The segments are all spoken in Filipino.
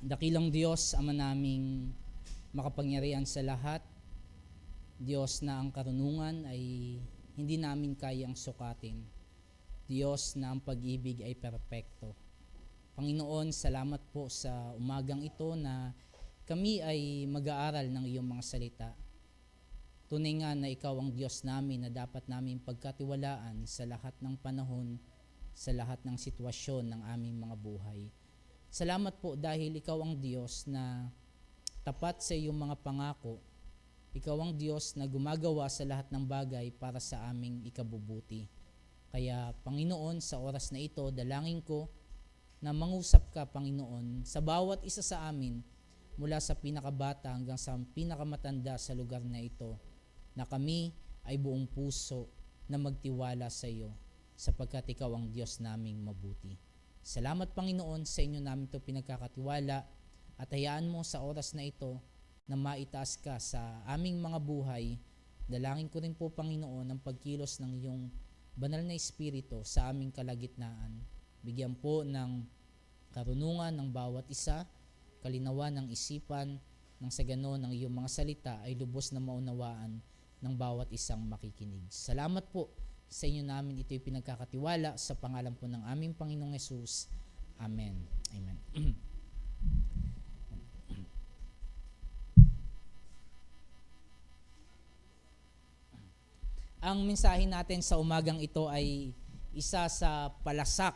Dakilang Diyos, Ama naming makapangyarihan sa lahat, Diyos na ang karunungan ay hindi namin kayang sukatin. Diyos na ang pag-ibig ay perpekto. Panginoon, salamat po sa umagang ito na kami ay mag-aaral ng iyong mga salita. Tunay nga na ikaw ang Diyos namin na dapat namin pagkatiwalaan sa lahat ng panahon, sa lahat ng sitwasyon ng aming mga buhay. Salamat po dahil ikaw ang Diyos na tapat sa iyong mga pangako. Ikaw ang Diyos na gumagawa sa lahat ng bagay para sa aming ikabubuti. Kaya Panginoon, sa oras na ito, dalangin ko na mangusap ka, Panginoon, sa bawat isa sa amin, mula sa pinakabata hanggang sa pinakamatanda sa lugar na ito, na kami ay buong puso na magtiwala sa iyo, sapagkat ikaw ang Diyos naming mabuti. Salamat, Panginoon, sa inyo namin ito pinagkakatiwala, at hayaan mo sa oras na ito na maitaas ka sa aming mga buhay. Dalangin ko rin po, Panginoon, ang pagkilos ng iyong banal na Espiritu sa aming kalagitnaan. Bigyan po ng karunungan ng bawat isa, kalinawan ng isipan, nang sa ganon ng iyong mga salita ay lubos na maunawaan ng bawat isang makikinig. Salamat po sa inyo namin ito'y pinagkakatiwala sa pangalan po ng aming Panginoong Hesus. Amen. Amen. Ang mensahe natin sa umagang ito ay isa sa palasak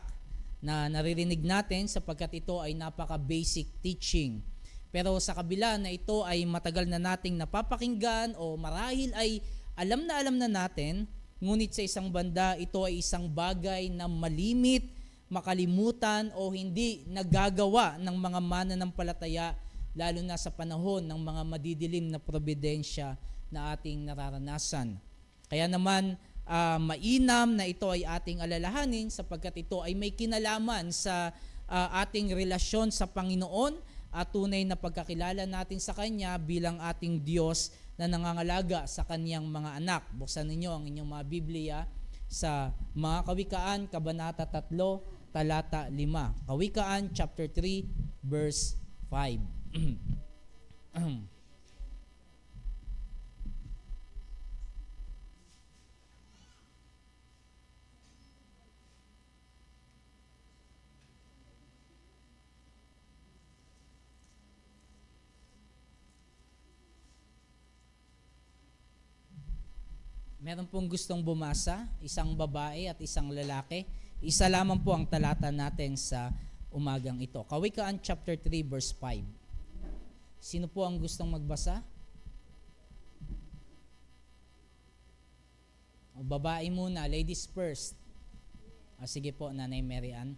na naririnig natin sapagkat ito ay napaka-basic teaching. Pero sa kabila na ito ay matagal na nating napapakinggan o marahil ay alam na natin, ngunit sa isang banda ito ay isang bagay na malimit, makalimutan o hindi nagagawa ng mga mananampalataya, lalo na sa panahon ng mga madidilim na probidensya na ating nararanasan. Kaya naman, mainam na ito ay ating alalahanin sapagkat ito ay may kinalaman sa ating relasyon sa Panginoon at tunay na pagkakilala natin sa Kanya bilang ating Diyos na nangangalaga sa Kanyang mga anak. Buksan ninyo ang inyong mga Biblia sa mga Kawikaan, Kabanata 3, Talata 5. Kawikaan, chapter 3, verse 5. Meron pong gustong bumasa, isang babae at isang lalaki. Isa lamang po ang talata natin sa umagang ito. Kawikaan chapter 3 verse 5. Sino po ang gustong magbasa? O, babae muna, ladies first. Sige po, Nanay Mary Ann.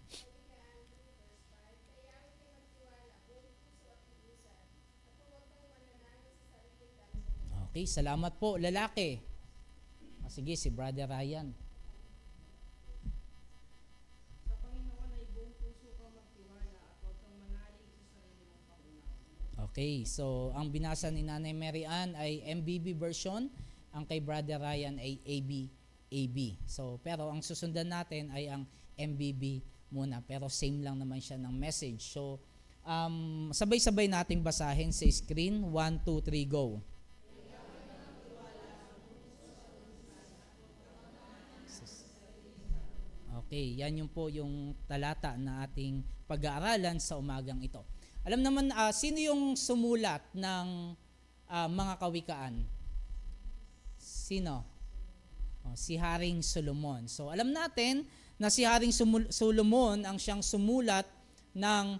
Okay, salamat po. Lalaki. Sige, si Brother Ryan. Sa Panginoon ay buong puso kang magtiwala at huwag kang manalig sa sarili mong pangunawa. Okay, so ang binasa ni Nanay Mary Ann ay MBB version, ang kay Brother Ryan ay AB. So, pero ang susundan natin ay ang MBB muna, pero same lang naman siya ng message. So, sabay-sabay nating basahin sa screen. 1, 2, 3, go. Okay, yan yung po yung talata na ating pag-aaralan sa umagang ito. Alam naman, sino yung sumulat ng mga kawikaan? Sino? Si Haring Solomon. So alam natin na si Haring Solomon ang siyang sumulat ng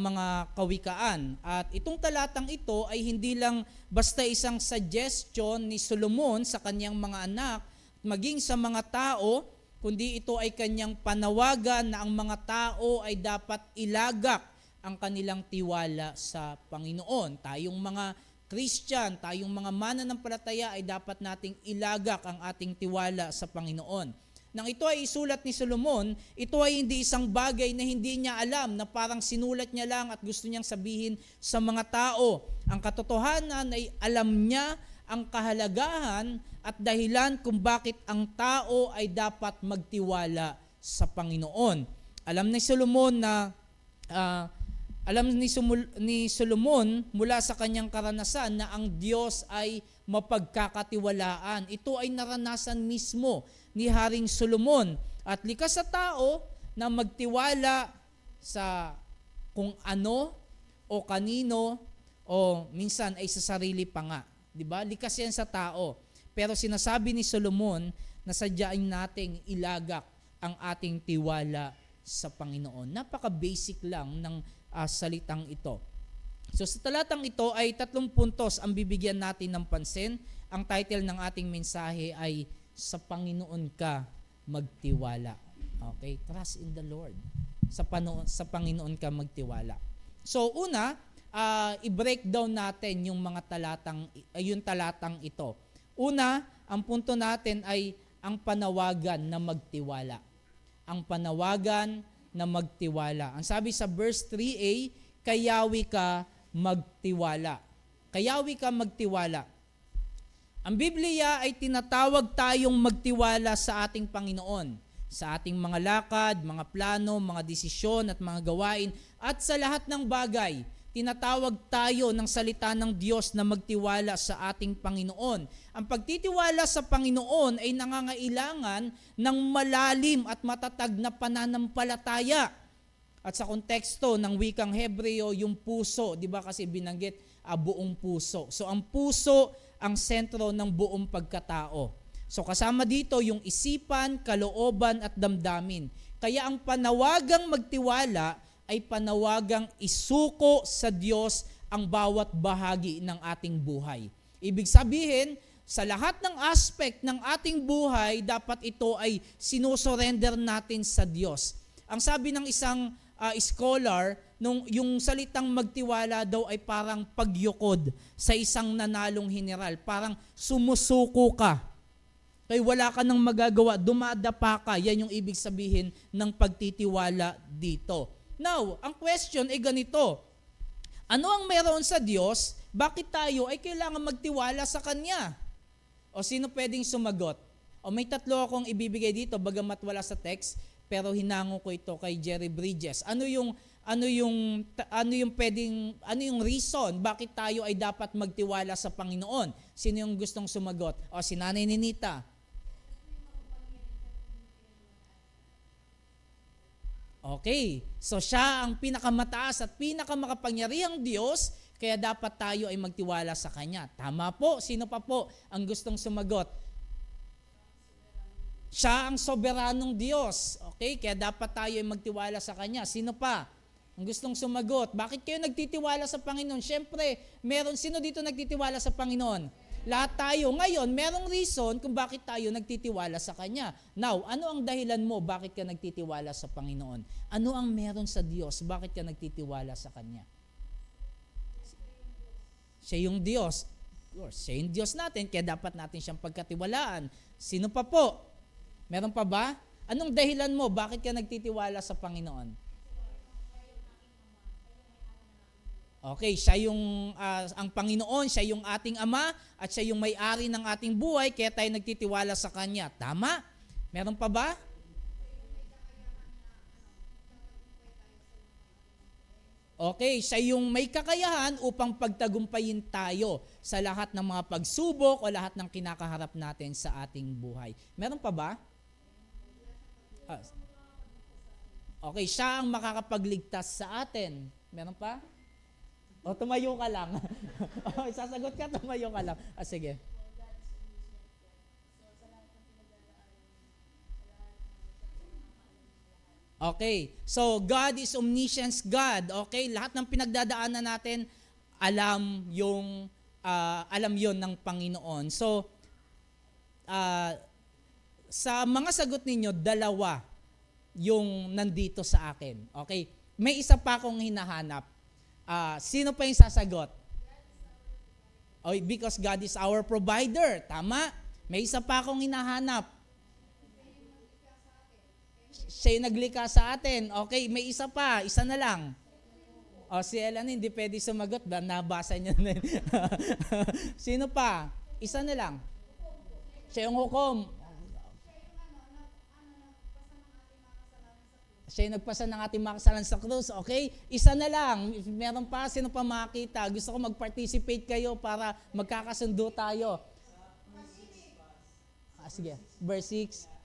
mga kawikaan. At itong talatang ito ay hindi lang basta isang suggestion ni Solomon sa kanyang mga anak, maging sa mga tao, kundi ito ay kanyang panawagan na ang mga tao ay dapat ilagak ang kanilang tiwala sa Panginoon. Tayong mga Christian, tayong mga mananampalataya ay dapat nating ilagak ang ating tiwala sa Panginoon. Nang ito ay isulat ni Solomon, ito ay hindi isang bagay na hindi niya alam, na parang sinulat niya lang at gusto niyang sabihin sa mga tao. Ang katotohanan ay alam niya ang kahalagahan at dahilan kung bakit ang tao ay dapat magtiwala sa Panginoon. Alam ni Solomon na Alam ni Solomon mula sa kanyang karanasan na ang Diyos ay mapagkakatiwalaan. Ito ay naranasan mismo ni Haring Solomon. At likas sa tao na magtiwala sa kung ano o kanino o minsan ay sa sarili pa nga. Diba? Likas yan sa tao. Pero sinasabi ni Solomon na sadyain nating ilagak ang ating tiwala sa Panginoon. Napaka-basic lang ng salitang ito. So sa talatang ito ay 3 puntos ang bibigyan natin ng pansin. Ang title ng ating mensahe ay Sa Panginoon Ka Magtiwala. Okay? Trust in the Lord. Sa Panginoon ka magtiwala. So una, i-breakdown natin yung talatang ito. Una, ang punto natin ay ang panawagan na magtiwala. Ang panawagan na magtiwala. Ang sabi sa verse 3a, kayawi ka magtiwala. Kayawi ka magtiwala. Ang Biblia ay tinatawag tayong magtiwala sa ating Panginoon, sa ating mga lakad, mga plano, mga desisyon at mga gawain, at sa lahat ng bagay. Tinatawag tayo ng salita ng Diyos na magtiwala sa ating Panginoon. Ang pagtitiwala sa Panginoon ay nangangailangan ng malalim at matatag na pananampalataya. At sa konteksto ng wikang Hebreo, yung puso, di ba kasi binanggit buong puso. So ang puso ang sentro ng buong pagkatao. So kasama dito yung isipan, kalooban at damdamin. Kaya ang panawagang magtiwala ay panawagang isuko sa Diyos ang bawat bahagi ng ating buhay. Ibig sabihin, sa lahat ng aspect ng ating buhay, dapat ito ay sinusurrender natin sa Diyos. Ang sabi ng isang scholar, yung salitang magtiwala daw ay parang pagyukod sa isang nanalong general. Parang sumusuko ka. Kaya wala ka nang magagawa, dumadapa ka. Yan yung ibig sabihin ng pagtitiwala dito. Now, ang question ay ganito. Ano ang meron sa Diyos? Bakit tayo ay kailangan magtiwala sa Kanya? O sino pwedeng sumagot? O may 3 akong ibibigay dito bagamat wala sa text, pero hinango ko ito kay Jerry Bridges. Ano yung reason bakit tayo ay dapat magtiwala sa Panginoon? Sino yung gustong sumagot? O si Nanay Ninita. Okay, so siya ang pinakamataas at pinakamakapangyarihang Diyos, kaya dapat tayo ay magtiwala sa Kanya. Tama po, sino pa po ang gustong sumagot? Siya ang soberanong Diyos, okay, kaya dapat tayo ay magtiwala sa Kanya. Sino pa ang gustong sumagot? Bakit kayo nagtitiwala sa Panginoon? Siyempre, sino dito nagtitiwala sa Panginoon? Lahat tayo. Ngayon, merong reason kung bakit tayo nagtitiwala sa Kanya. Now, ano ang dahilan mo bakit ka nagtitiwala sa Panginoon? Ano ang meron sa Diyos? Bakit ka nagtitiwala sa Kanya? Siya yung Diyos. Siya yung Diyos natin, kaya dapat natin siyang pagkatiwalaan. Sino pa po? Meron pa ba? Anong dahilan mo bakit ka nagtitiwala sa Panginoon? Okay, siya yung ang Panginoon, siya yung ating Ama at siya yung may-ari ng ating buhay, kaya tayo nagtitiwala sa Kanya. Tama? Meron pa ba? Okay, siya yung may kakayahan upang pagtagumpayin tayo sa lahat ng mga pagsubok o lahat ng kinakaharap natin sa ating buhay. Meron pa ba? Okay, siya ang makakapagligtas sa atin. Meron pa? O, tumayo ka lang. Sasagot ka, tumayo ka lang. Sige. Okay. So, God is omniscient God. Okay? Lahat ng pinagdadaanan natin, alam yon ng Panginoon. So, sa mga sagot ninyo, 2 yung nandito sa akin. Okay? May isa pa akong hinahanap. Sino pa yung sasagot? Because God is our provider. Tama? May isa pa akong hinahanap. Siya yung naglikha sa atin. Okay, may isa pa. Isa na lang. Si Elan hindi pwede sumagot. Nabasa niya na. Sino pa? Isa na lang. Siya yung hukom. Siya yung nagpasa ng ating mga kasalanan sa krus. Okay? Isa na lang. If meron pa, sino pa makakita? Gusto ko mag-participate kayo para magkakasundo tayo. Sige. Verse 6.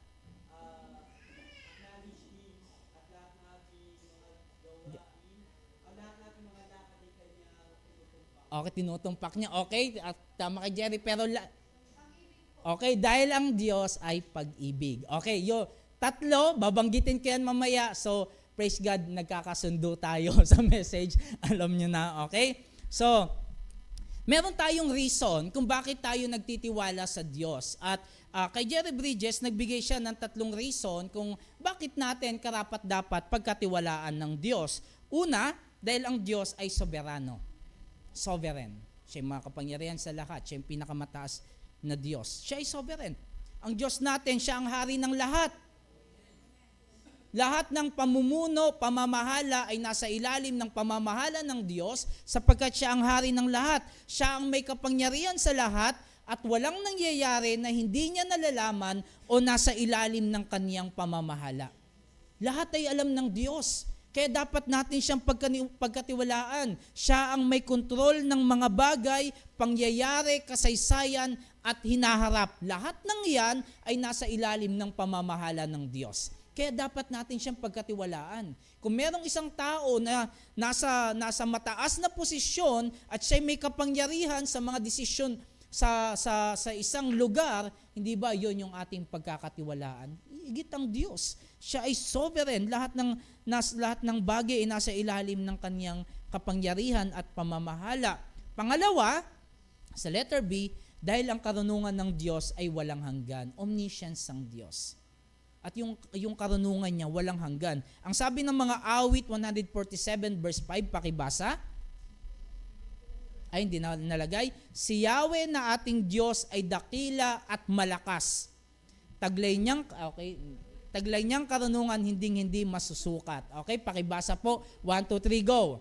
Okay, tinutumpak niya. Okay, at tama kay Jerry. Pero, okay, dahil ang Diyos ay pag-ibig. Okay, tatlo, babanggitin ko yan mamaya. So, praise God, nagkakasundo tayo sa message. Alam nyo na, okay? So, meron tayong reason kung bakit tayo nagtitiwala sa Diyos. At kay Jerry Bridges, nagbigay siya ng 3 reason kung bakit natin karapat-dapat pagkatiwalaan ng Diyos. Una, dahil ang Diyos ay soberano. Sovereign. Siya yung makapangyarihan sa lahat. Siya yung pinakamataas na Diyos. Siya ay sovereign. Ang Diyos natin, siya ang hari ng lahat. Lahat ng pamumuno, pamamahala ay nasa ilalim ng pamamahala ng Diyos sapagkat siya ang hari ng lahat. Siya ang may kapangyarihan sa lahat at walang nangyayari na hindi niya nalalaman o nasa ilalim ng kaniyang pamamahala. Lahat ay alam ng Diyos. Kaya dapat natin siyang pagkatiwalaan. Siya ang may kontrol ng mga bagay, pangyayari, kasaysayan at hinaharap. Lahat ng yan ay nasa ilalim ng pamamahala ng Diyos. Kaya dapat natin siyang pagkatiwalaan. Kung merong isang tao na nasa mataas na posisyon at siya may kapangyarihan sa mga desisyon sa isang lugar, hindi ba yon yung ating pagkakatiwalaan? Higit ang Diyos. Siya ay sovereign. Lahat ng bagay ay nasa ilalim ng kaniyang kapangyarihan at pamamahala. Pangalawa, sa letter B, dahil ang karunungan ng Diyos ay walang hanggan. Omniscience ang Diyos. At yung karunungan niya walang hanggan. Ang sabi ng mga awit 147 verse 5, pakibasa. Ay, hindi na nalagay. Si Yahweh na ating Diyos ay dakila at malakas. Taglay niyang karunungan hindi masusukat. Okay, pakibasa po. 1, 2, 3, go.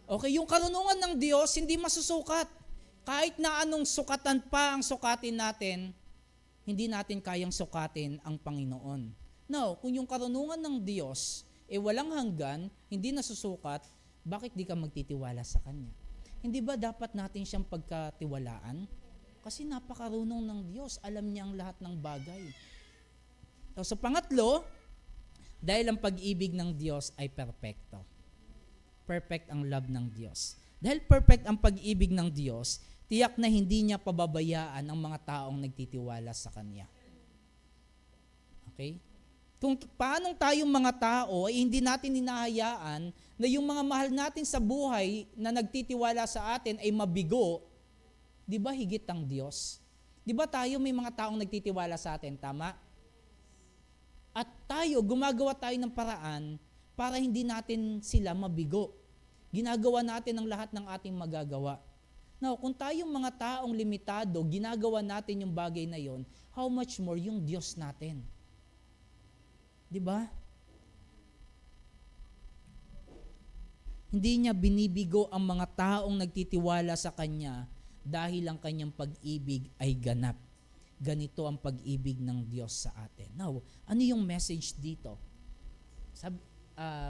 Okay, yung karunungan ng Diyos hindi masusukat. Kahit na anong sukatan pa ang sukatin natin, hindi natin kayang sukatin ang Panginoon. Now, kung yung karunungan ng Diyos walang hanggan, hindi nasusukat, bakit di ka magtitiwala sa Kanya? Hindi ba dapat natin siyang pagkatiwalaan? Kasi napakarunong ng Diyos, alam niya ang lahat ng bagay. So, pangatlo, dahil ang pag-ibig ng Diyos ay perpekto. Perfect ang love ng Diyos. Dahil perfect ang pag-ibig ng Diyos, tiyak na hindi niya pababayaan ang mga taong nagtitiwala sa Kanya. Okay? Kung paanong tayong mga tao ay hindi natin hinahayaan na yung mga mahal natin sa buhay na nagtitiwala sa atin ay mabigo, di ba higit ang Diyos? Di ba tayo may mga taong nagtitiwala sa atin, tama? At tayo, gumagawa tayo ng paraan para hindi natin sila mabigo. Ginagawa natin ang lahat ng ating magagawa. Now, kung tayong mga taong limitado, ginagawa natin yung bagay na yon, how much more yung Diyos natin? Di ba? Hindi niya binibigo ang mga taong nagtitiwala sa Kanya dahil ang Kanyang pag-ibig ay ganap. Ganito ang pag-ibig ng Diyos sa atin. Now, ano yung message dito?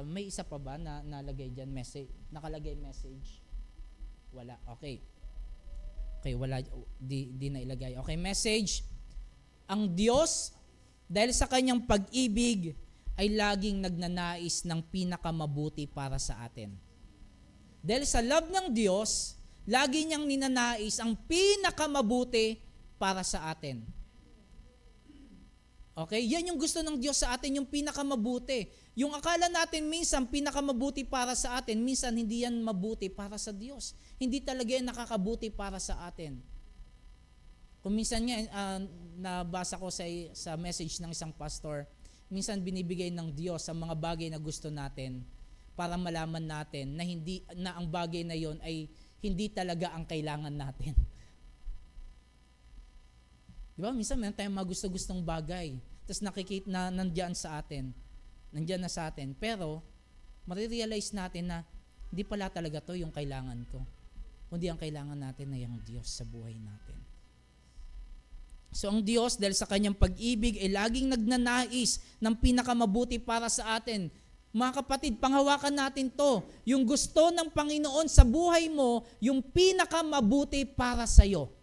May isa pa ba na nalagay dyan? Nakalagay message? Wala. Okay. Okay, wala. Di na ilagay. Okay, message. Ang Diyos, dahil sa Kanyang pag-ibig, ay laging nagnanais ng pinakamabuti para sa atin. Dahil sa love ng Diyos, lagi niyang ninanais ang pinakamabuti para sa atin. Okay? Yan yung gusto ng Diyos sa atin, yung pinakamabuti. Yung akala natin minsan pinakamabuti para sa atin, minsan hindi yan mabuti para sa Diyos. Hindi talaga yan nakakabuti para sa atin. Kung minsan nga, nabasa ko sa message ng isang pastor, minsan binibigay ng Diyos sa mga bagay na gusto natin para malaman natin na ang bagay na yon ay hindi talaga ang kailangan natin. Di ba? Minsan meron tayong mga gusto-gustong bagay, tapos nakikita na nandiyan na sa atin, pero marirealize natin na hindi pala talaga to yung kailangan ko. Kundi ang kailangan natin na yung Diyos sa buhay natin. So ang Diyos dahil sa kanyang pag-ibig ay laging nagnanais ng pinakamabuti para sa atin. Mga kapatid, panghawakan natin to. Yung gusto ng Panginoon sa buhay mo, yung pinakamabuti para sa iyo.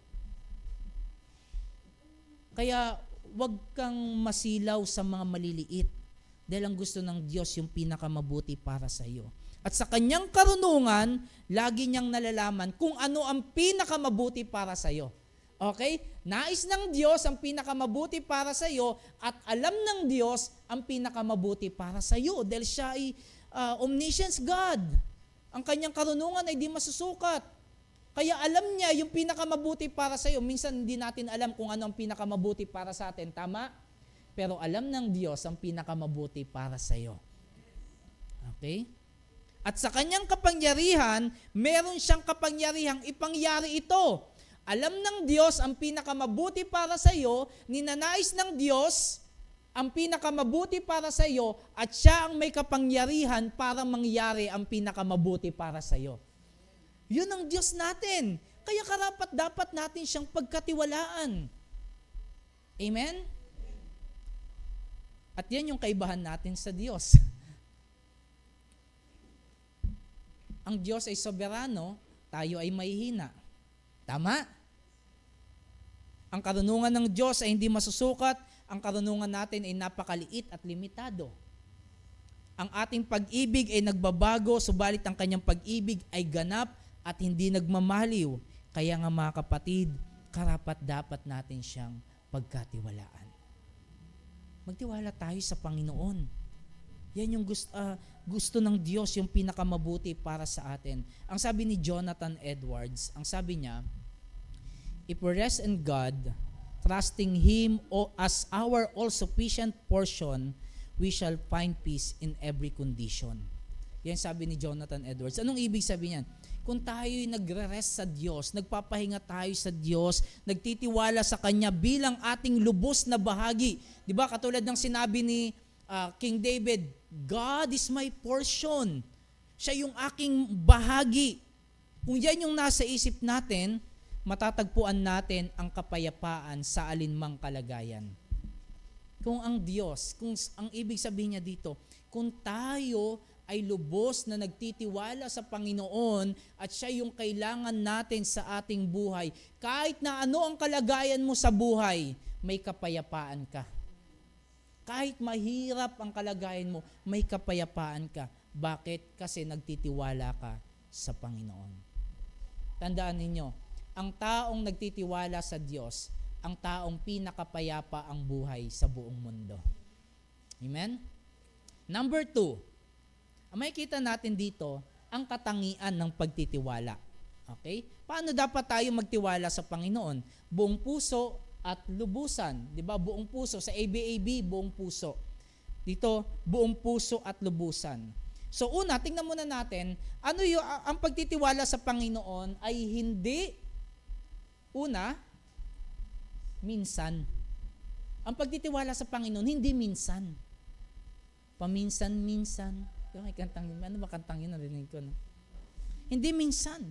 Kaya wag kang masilaw sa mga maliliit dahil ang gusto ng Diyos yung pinakamabuti para sa iyo. At sa kanyang karunungan, lagi niyang nalalaman kung ano ang pinakamabuti para sa iyo. Okay? Nais ng Diyos ang pinakamabuti para sa iyo at alam ng Diyos ang pinakamabuti para sa iyo dahil siya ay omniscience God. Ang kanyang karunungan ay di masusukat. Kaya alam niya yung pinakamabuti para sa iyo. Minsan hindi natin alam kung ano ang pinakamabuti para sa atin. Tama? Pero alam ng Diyos ang pinakamabuti para sa iyo. Okay? At sa kanyang kapangyarihan, meron siyang kapangyarihang ipangyari ito. Alam ng Diyos ang pinakamabuti para sa iyo, ninanais ng Diyos ang pinakamabuti para sa iyo, at siya ang may kapangyarihan para mangyari ang pinakamabuti para sa iyo. Yun ang Diyos natin. Kaya karapat-dapat natin siyang pagkatiwalaan. Amen? At yan yung kaibahan natin sa Diyos. Ang Diyos ay soberano, tayo ay mahihina. Tama? Ang karunungan ng Diyos ay hindi masusukat, ang karunungan natin ay napakaliit at limitado. Ang ating pag-ibig ay nagbabago, subalit ang kanyang pag-ibig ay ganap at hindi nagmamaliw. Kaya nga mga kapatid, karapat-dapat natin siyang pagkatiwalaan. Magtiwala tayo sa Panginoon. Yan yung gusto ng Diyos, yung pinakamabuti para sa atin. Ang sabi ni Jonathan Edwards, ang sabi niya, if we rest in God, trusting Him as our all-sufficient portion, we shall find peace in every condition. Yan sabi ni Jonathan Edwards. Anong ibig sabihin yan? Kung tayo'y nagre-rest sa Diyos, nagpapahinga tayo sa Diyos, nagtitiwala sa Kanya bilang ating lubos na bahagi. Di ba? Katulad ng sinabi ni King David, God is my portion. Siya yung aking bahagi. Kung yan yung nasa isip natin, matatagpuan natin ang kapayapaan sa alinmang kalagayan. Kung ang Diyos, kung ang ibig sabihin niya dito, kung tayo ay lubos na nagtitiwala sa Panginoon at siya yung kailangan natin sa ating buhay, kahit na ano ang kalagayan mo sa buhay, may kapayapaan ka. Kahit mahirap ang kalagayan mo, may kapayapaan ka. Bakit? Kasi nagtitiwala ka sa Panginoon. Tandaan ninyo, ang taong nagtitiwala sa Diyos, ang taong pinakapayapa ang buhay sa buong mundo. Amen? Number 2, ang makikita natin dito, ang katangian ng pagtitiwala. Okay? Paano dapat tayo magtiwala sa Panginoon? Buong puso at lubusan. Di ba? Buong puso. Sa ABAB, buong puso. Dito, buong puso at lubusan. So una, tingnan muna natin, ano yung, ang pagtitiwala sa Panginoon ay hindi, una, minsan. Ang pagtitiwala sa Panginoon, hindi minsan. Paminsan-minsan. May kantang, ano ba kantang yun? Narinig ko, no? Hindi minsan.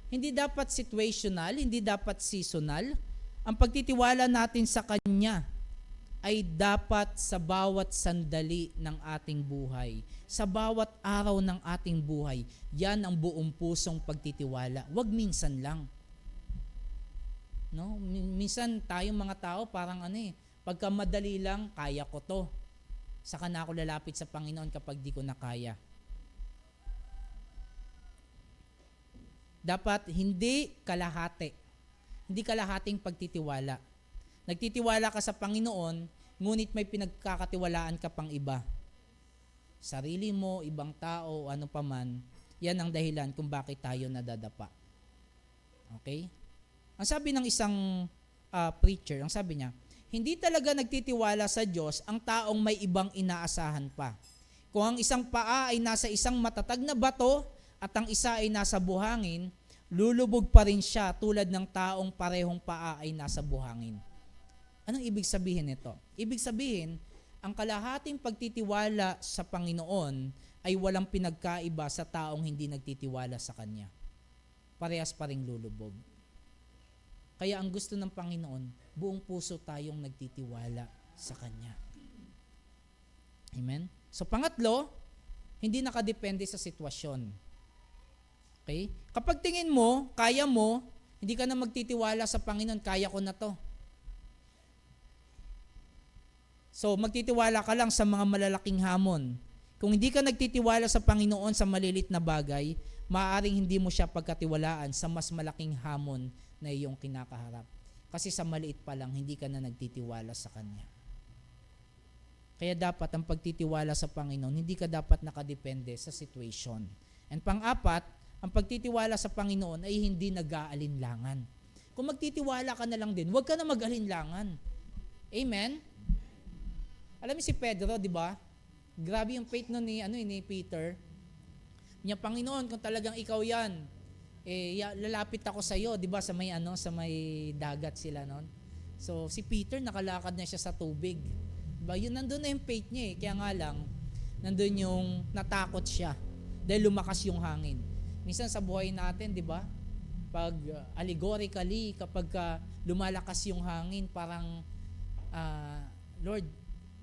Hindi dapat situational, hindi dapat seasonal. Ang pagtitiwala natin sa Kanya ay dapat sa bawat sandali ng ating buhay. Sa bawat araw ng ating buhay. Yan ang buong pusong pagtitiwala. Huwag minsan lang. No? Minsan tayong mga tao parang pagka madali lang, kaya ko to. Saka na ako lalapit sa Panginoon kapag di ko na kaya. Dapat hindi kalahati. Hindi kalahating pagtitiwala. Nagtitiwala ka sa Panginoon, ngunit may pinagkakatiwalaan ka pang iba. Sarili mo, ibang tao, ano pa man, yan ang dahilan kung bakit tayo nadadapa. Okay? Ang sabi ng isang preacher, ang sabi niya, hindi talaga nagtitiwala sa Diyos ang taong may ibang inaasahan pa. Kung ang isang paa ay nasa isang matatag na bato at ang isa ay nasa buhangin, lulubog pa rin siya tulad ng taong parehong paa ay nasa buhangin. Anong ibig sabihin nito? Ibig sabihin, ang kalahating pagtitiwala sa Panginoon ay walang pinagkaiba sa taong hindi nagtitiwala sa Kanya. Parehas pa rin lulubog. Kaya ang gusto ng Panginoon, buong puso tayong nagtitiwala sa Kanya. Amen? So pangatlo, hindi nakadepende sa sitwasyon. Okay? Kapag tingin mo, kaya mo, hindi ka na magtitiwala sa Panginoon, kaya ko na to. So magtitiwala ka lang sa mga malalaking hamon. Kung hindi ka nagtitiwala sa Panginoon sa malilit na bagay, maaaring hindi mo siya pagkatiwalaan sa mas malaking hamon na iyong kinakaharap. Kasi sa maliit pa lang, hindi ka na nagtitiwala sa Kanya. Kaya dapat ang pagtitiwala sa Panginoon, hindi ka dapat nakadepende sa situation. And pang-apat, ang pagtitiwala sa Panginoon ay hindi nag-aalinlangan. Kung magtitiwala ka na lang din, huwag ka na mag-alinlangan. Amen? Alam mo si Pedro, di ba? Grabe yung faith nun ni Peter. Niya, Panginoon, kung talagang ikaw yan, lalapit ako sa iyo, 'di ba? Sa may dagat sila noon. So si Peter nakalakad na siya sa tubig. 'Di ba? Yun nandoon na yung faith niya eh. Kaya nga lang nandoon yung natakot siya dahil lumakas yung hangin. Minsan sa buhay natin, 'di ba? Pag allegorically kapag lumalakas yung hangin, parang Lord,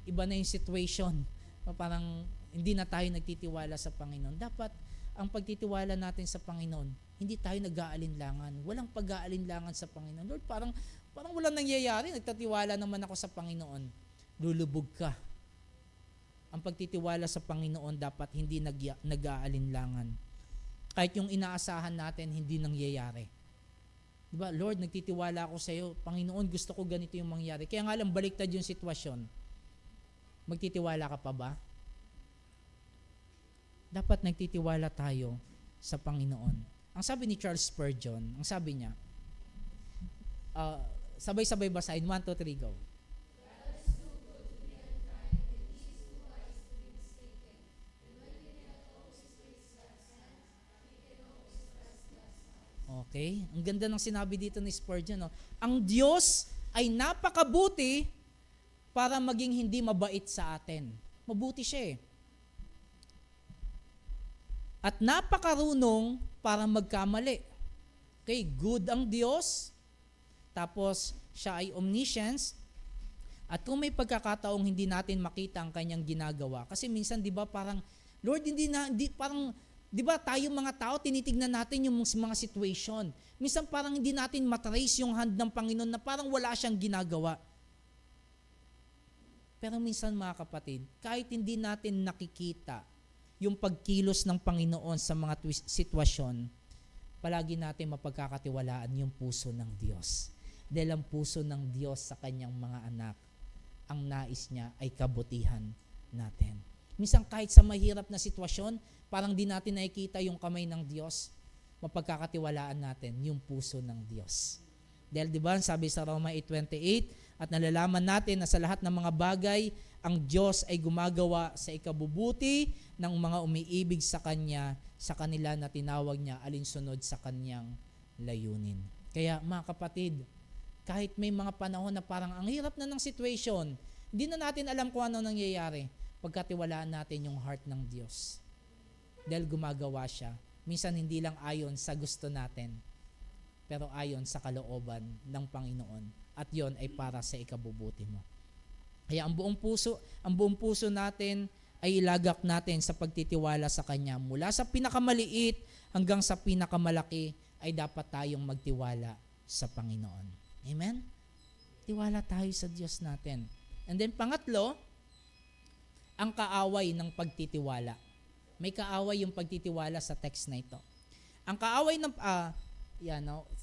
iba na yung situation. Parang hindi na tayo nagtitiwala sa Panginoon. Dapat ang pagtitiwala natin sa Panginoon, hindi tayo nag-aalinlangan. Walang pag-aalinlangan sa Panginoon. Lord, parang walang nangyayari. Nagtatiwala naman ako sa Panginoon. Lulubog ka. Ang pagtitiwala sa Panginoon dapat hindi nag-aalinlangan. Kahit yung inaasahan natin, hindi nangyayari. Diba? Lord, nagtitiwala ako sa iyo. Panginoon, gusto ko ganito yung mangyari. Kaya nga lang, baliktad yung sitwasyon. Magtitiwala ka pa ba? Dapat nagtitiwala tayo sa Panginoon. Ang sabi ni Charles Spurgeon, ang sabi niya, sabay-sabay basahin, 1, 2, 3, go. Okay? Ang ganda ng sinabi dito ni Spurgeon. No? Ang Diyos ay napakabuti para maging hindi mabait sa atin. Mabuti siya eh. At napakarunong para magkamali. Okay, good ang Diyos. Tapos, siya ay omniscience. At kung may pagkakataong hindi natin makita ang kanyang ginagawa, kasi minsan, di ba, parang, Lord, di ba, tayong mga tao, tinitignan natin yung mga situation. Minsan, parang hindi natin matrace yung hand ng Panginoon na parang wala siyang ginagawa. Pero minsan, mga kapatid, kahit hindi natin nakikita yung pagkilos ng Panginoon sa mga sitwasyon, palagi natin mapagkakatiwalaan yung puso ng Diyos. Dahil ang puso ng Diyos sa kanyang mga anak, ang nais niya ay kabutihan natin. Minsan kahit sa mahirap na sitwasyon, parang di natin nakikita yung kamay ng Diyos, mapagkakatiwalaan natin yung puso ng Diyos. Dahil di ba, sabi sa Roma 8:28, at nalalaman natin na sa lahat ng mga bagay, ang Diyos ay gumagawa sa ikabubuti ng mga umiibig sa Kanya, sa kanila na tinawag niya alinsunod sa Kanyang layunin. Kaya mga kapatid, kahit may mga panahon na parang ang hirap na ng situation, hindi na natin alam kung ano nangyayari, pagkatiwalaan natin yung heart ng Diyos. Dahil gumagawa siya, minsan hindi lang ayon sa gusto natin, pero ayon sa kalooban ng Panginoon. At yon ay para sa ikabubuti mo. Kaya ang buong puso natin ay ilagak natin sa pagtitiwala sa Kanya. Mula sa pinakamaliit hanggang sa pinakamalaki ay dapat tayong magtiwala sa Panginoon. Amen? Tiwala tayo sa Diyos natin. And then pangatlo, ang kaaway ng pagtitiwala. May kaaway yung pagtitiwala sa text na ito. Ang kaaway ng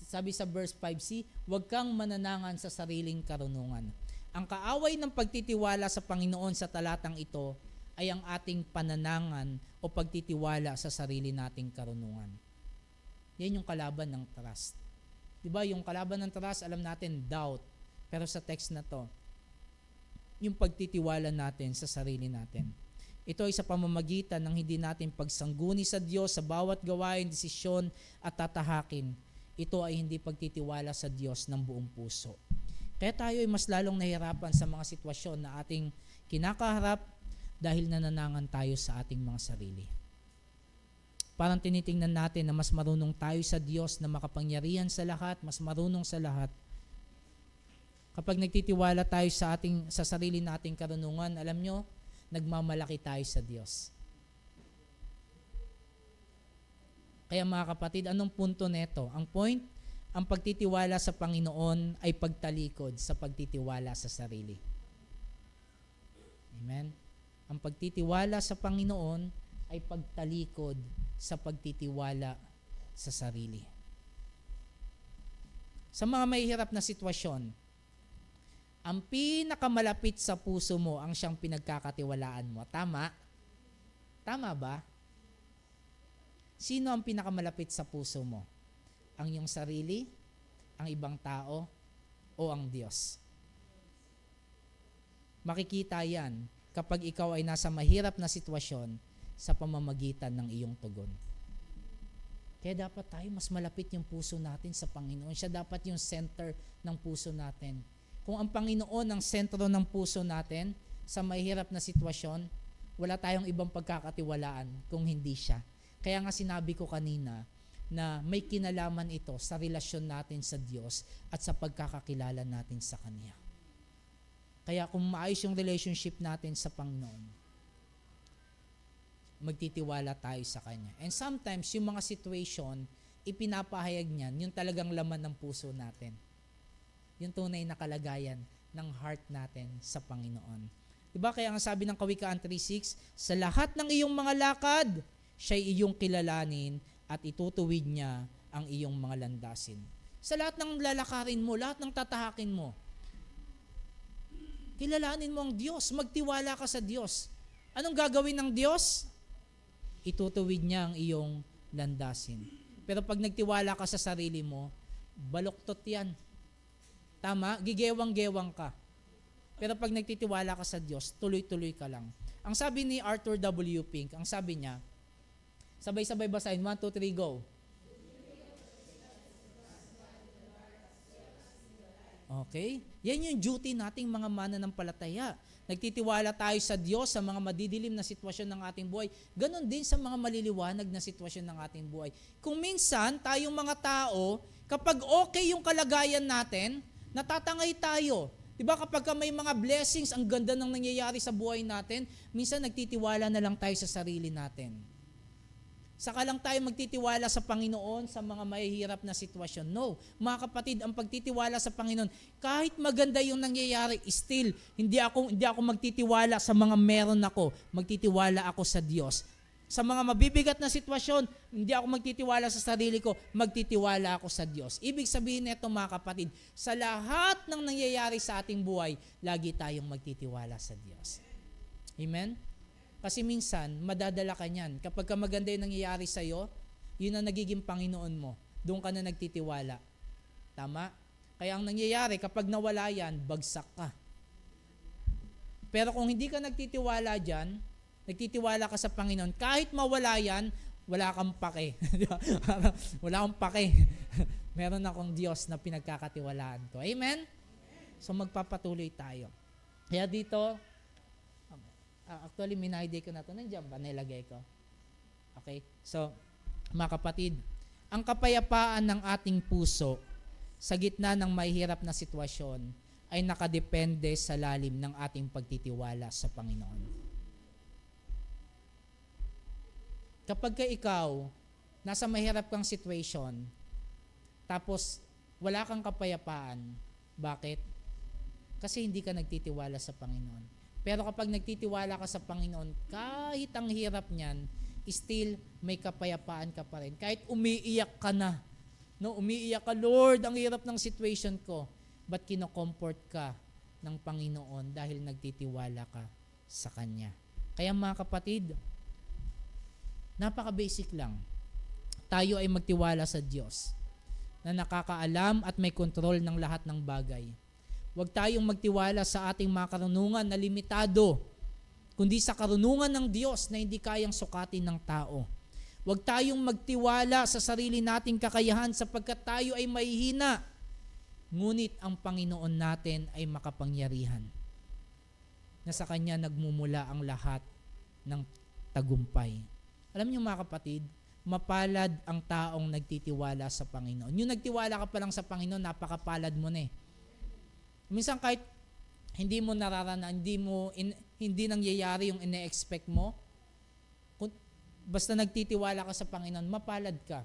sabi sa verse 5c, huwag kang mananangan sa sariling karunungan. Ang kaaway ng pagtitiwala sa Panginoon sa talatang ito ay ang ating pananangan o pagtitiwala sa sarili nating karunungan. Yan yung kalaban ng trust. Diba, yung kalaban ng trust, alam natin, doubt. Pero sa text na to, yung pagtitiwala natin sa sarili natin. Ito ay sa pamamagitan ng hindi natin pagsangguni sa Diyos sa bawat gawain, desisyon at tatahakin. Ito ay hindi pagtitiwala sa Diyos ng buong puso. Kaya tayo ay mas lalong nahihirapan sa mga sitwasyon na ating kinakaharap dahil nananangan tayo sa ating mga sarili. Parang tinitingnan natin na mas marunong tayo sa Diyos na makapangyarihan sa lahat, mas marunong sa lahat. Kapag nagtitiwala tayo sa sarili nating karunungan, alam nyo, nagmamalaki tayo sa Diyos. Kaya mga kapatid, anong punto neto? Ang point, ang pagtitiwala sa Panginoon ay pagtalikod sa pagtitiwala sa sarili. Amen? Ang pagtitiwala sa Panginoon ay pagtalikod sa pagtitiwala sa sarili. Sa mga mahihirap na sitwasyon, ang pinakamalapit sa puso mo ang siyang pinagkakatiwalaan mo. Tama? Tama ba? Sino ang pinakamalapit sa puso mo? Ang iyong sarili, ang ibang tao, o ang Diyos? Makikita yan kapag ikaw ay nasa mahirap na sitwasyon sa pamamagitan ng iyong tugon. Kaya dapat tayo mas malapit yung puso natin sa Panginoon. Siya dapat yung center ng puso natin. Kung ang Panginoon ang sentro ng puso natin sa mahirap na sitwasyon, wala tayong ibang pagkakatiwalaan kung hindi siya. Kaya nga sinabi ko kanina na may kinalaman ito sa relasyon natin sa Diyos at sa pagkakakilala natin sa Kanya. Kaya kung maayos yung relationship natin sa Panginoon, magtitiwala tayo sa Kanya. And sometimes, yung mga situation, ipinapahayag niyan, yung talagang laman ng puso natin. Yung tunay na kalagayan ng heart natin sa Panginoon. Diba? Kaya nga sabi ng Kawikaan 3:6, sa lahat ng iyong mga lakad, siya'y iyong kilalanin at itutuwid niya ang iyong mga landasin. Sa lahat ng lalakarin mo, lahat ng tatahakin mo, kilalanin mo ang Diyos, magtiwala ka sa Diyos. Anong gagawin ng Diyos? Itutuwid niya ang iyong landasin. Pero pag nagtiwala ka sa sarili mo, baluktot yan. Tama? Gigewang-gewang ka. Pero pag nagtitiwala ka sa Diyos, tuloy-tuloy ka lang. Ang sabi ni Arthur W. Pink, ang sabi niya, sabay-sabay basahin, 1, 2, 3, go. Okay? Yan yung duty nating mga mananampalataya. Nagtitiwala tayo sa Diyos sa mga madidilim na sitwasyon ng ating buhay. Ganon din sa mga maliliwanag na sitwasyon ng ating buhay. Kung minsan, tayong mga tao, kapag okay yung kalagayan natin, natatangay tayo. Diba kapag may mga blessings, ang ganda ng nangyayari sa buhay natin, minsan nagtitiwala na lang tayo sa sarili natin. Saka lang tayo magtitiwala sa Panginoon sa mga mahihirap na sitwasyon. No. Mga kapatid, ang pagtitiwala sa Panginoon, kahit maganda yung nangyayari, still, hindi ako magtitiwala sa mga meron ako. Magtitiwala ako sa Diyos. Sa mga mabibigat na sitwasyon, hindi ako magtitiwala sa sarili ko, magtitiwala ako sa Diyos. Ibig sabihin nito mga kapatid, sa lahat ng nangyayari sa ating buhay, lagi tayong magtitiwala sa Diyos. Amen? Kasi minsan, madadala ka niyan. Kapag ka maganda yung nangyayari sa'yo, yun ang nagiging Panginoon mo. Doon ka na nagtitiwala. Tama? Kaya ang nangyayari, kapag nawala yan, bagsak ka. Pero kung hindi ka nagtitiwala dyan, nagtitiwala ka sa Panginoon, kahit mawala yan, wala kang pake. Wala kang pake. Meron akong Diyos na pinagkakatiwalaan ko. Amen? So magpapatuloy tayo. Kaya dito, actually, minahide ko na ito. Nandiyan ba? Nilagay ko. Okay? So, mga kapatid, ang kapayapaan ng ating puso sa gitna ng mahihirap na sitwasyon ay nakadepende sa lalim ng ating pagtitiwala sa Panginoon. Kapag ka ikaw, nasa mahirap kang situation, tapos wala kang kapayapaan, bakit? Kasi hindi ka nagtitiwala sa Panginoon. Pero kapag nagtitiwala ka sa Panginoon, kahit ang hirap niyan, still may kapayapaan ka pa rin. Kahit umiiyak ka na, no, umiiyak ka, Lord, ang hirap ng situation ko. But kino-comfort ka ng Panginoon dahil nagtitiwala ka sa Kanya. Kaya mga kapatid, napaka-basic lang. Tayo ay magtiwala sa Diyos na nakakaalam at may kontrol ng lahat ng bagay. Huwag tayong magtiwala sa ating mga karunungan na limitado, kundi sa karunungan ng Diyos na hindi kayang sukatin ng tao. Huwag tayong magtiwala sa sarili nating kakayahan sapagkat tayo ay mahihina. Ngunit ang Panginoon natin ay makapangyarihan. Na sa Kanya nagmumula ang lahat ng tagumpay. Alam niyo mga kapatid, mapalad ang taong nagtitiwala sa Panginoon. Yung nagtiwala ka pa lang sa Panginoon, napakapalad mo na eh. Minsan kahit hindi mo nararanasan, hindi nangyayari yung ine-expect mo, basta nagtitiwala ka sa Panginoon, mapalad ka.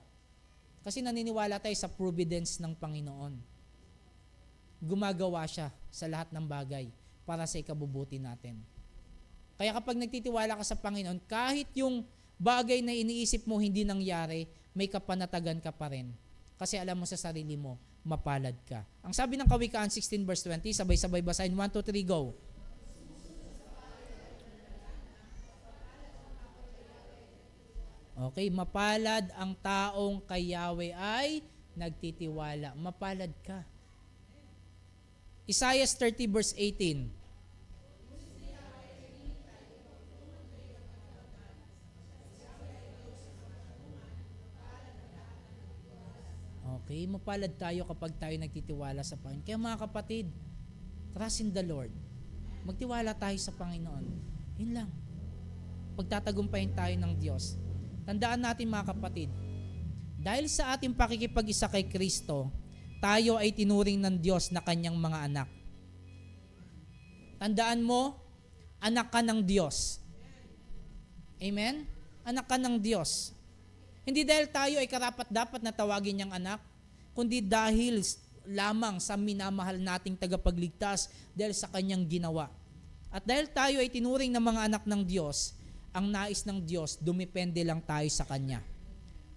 Kasi naniniwala tayo sa providence ng Panginoon. Gumagawa siya sa lahat ng bagay para sa ikabubuti natin. Kaya kapag nagtitiwala ka sa Panginoon, kahit yung bagay na iniisip mo hindi nangyari, may kapanatagan ka pa rin. Kasi alam mo sa sarili mo, mapalad ka. Ang sabi ng Kawikaan 16 verse 20, sabay-sabay basahin, 1, 2, 3, go. Okay, mapalad ang taong kay Yahweh ay nagtitiwala. Mapalad ka. Isaiah 30 verse 18. Okay, mapalad tayo kapag tayo nagtitiwala sa Panginoon. Kaya mga kapatid, trust in the Lord. Magtiwala tayo sa Panginoon. Yun lang. Pagtatagumpayin tayo ng Diyos. Tandaan natin mga kapatid, dahil sa ating pakikipag-isa kay Kristo, tayo ay tinuring ng Diyos na kanyang mga anak. Tandaan mo, anak ka ng Diyos. Amen? Anak ka ng Diyos. Hindi dahil tayo ay karapat-dapat na tawagin niyang anak, kundi dahil lamang sa minamahal nating tagapagligtas dahil sa kanyang ginawa. At dahil tayo ay tinuring na mga anak ng Diyos, ang nais ng Diyos, dumepende lang tayo sa Kanya.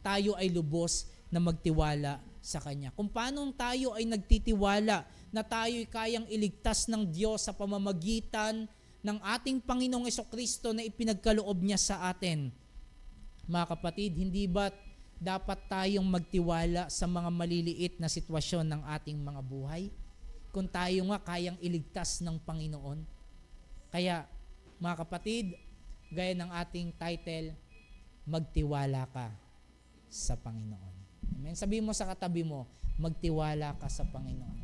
Tayo ay lubos na magtiwala sa Kanya. Kung paano tayo ay nagtitiwala na tayo ay kayang iligtas ng Diyos sa pamamagitan ng ating Panginoong Jesucristo na ipinagkaloob niya sa atin. Mga kapatid, hindi ba dapat tayong magtiwala sa mga maliliit na sitwasyon ng ating mga buhay? Kung tayo nga kayang iligtas ng Panginoon. Kaya, mga kapatid, gaya ng ating title, magtiwala ka sa Panginoon. Amen? Sabihin mo sa katabi mo, magtiwala ka sa Panginoon.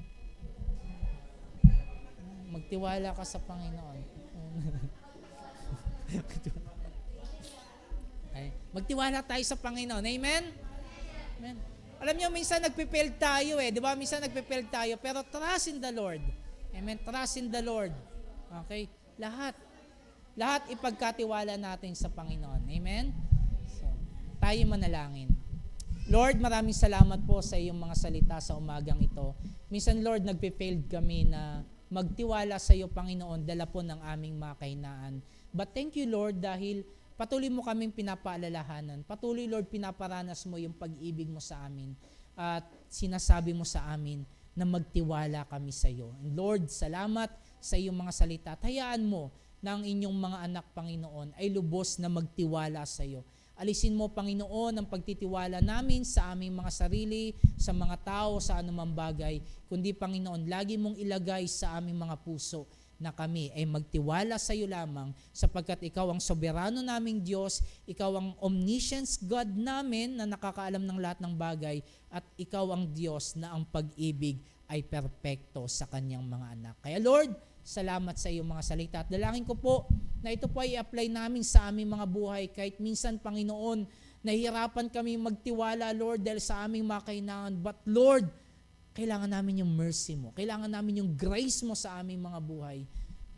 Magtiwala ka sa Panginoon. Ay, magtiwala tayo sa Panginoon. Amen? Amen. Alam niyo, minsan nagpe-fail tayo di ba? Minsan nagpe-fail tayo, pero trust in the Lord. Amen? Trust in the Lord. Okay? Lahat ipagkatiwala natin sa Panginoon. Amen? So, tayo manalangin. Lord, maraming salamat po sa iyong mga salita sa umagang ito. Minsan, Lord, nagpe-failed kami na magtiwala sa iyo, Panginoon, dala po ng aming mga kahinaan. But thank you, Lord, dahil patuloy mo kaming pinapaalalahanan. Patuloy, Lord, pinaparanas mo yung pag-ibig mo sa amin. At sinasabi mo sa amin na magtiwala kami sa iyo. And Lord, salamat sa iyong mga salita. At hayaan mo na ang inyong mga anak, Panginoon, ay lubos na magtiwala sa iyo. Alisin mo, Panginoon, ang pagtitiwala namin sa aming mga sarili, sa mga tao, sa anumang bagay. Kundi, Panginoon, lagi mong ilagay sa aming mga puso na kami ay magtiwala sa iyo lamang sapagkat ikaw ang soberano naming Diyos, ikaw ang omniscience God namin na nakakaalam ng lahat ng bagay at ikaw ang Diyos na ang pag-ibig ay perpekto sa kanyang mga anak. Kaya Lord, salamat sa iyong mga salita at dalangin ko po na ito po ay i-apply namin sa aming mga buhay kahit minsan, Panginoon, nahihirapan kami magtiwala, Lord, dahil sa aming mga kahinaan. But Lord, kailangan namin yung mercy mo. Kailangan namin yung grace mo sa aming mga buhay.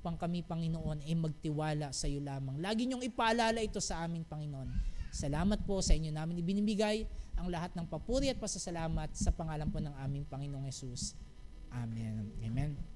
Pang kami, Panginoon, ay magtiwala sa iyo lamang. Lagi niyong ipaalala ito sa aming Panginoon. Salamat po sa inyo namin ibinibigay ang lahat ng papuri at pasasalamat sa pangalan po ng aming Panginoong Jesus. Amen. Amen.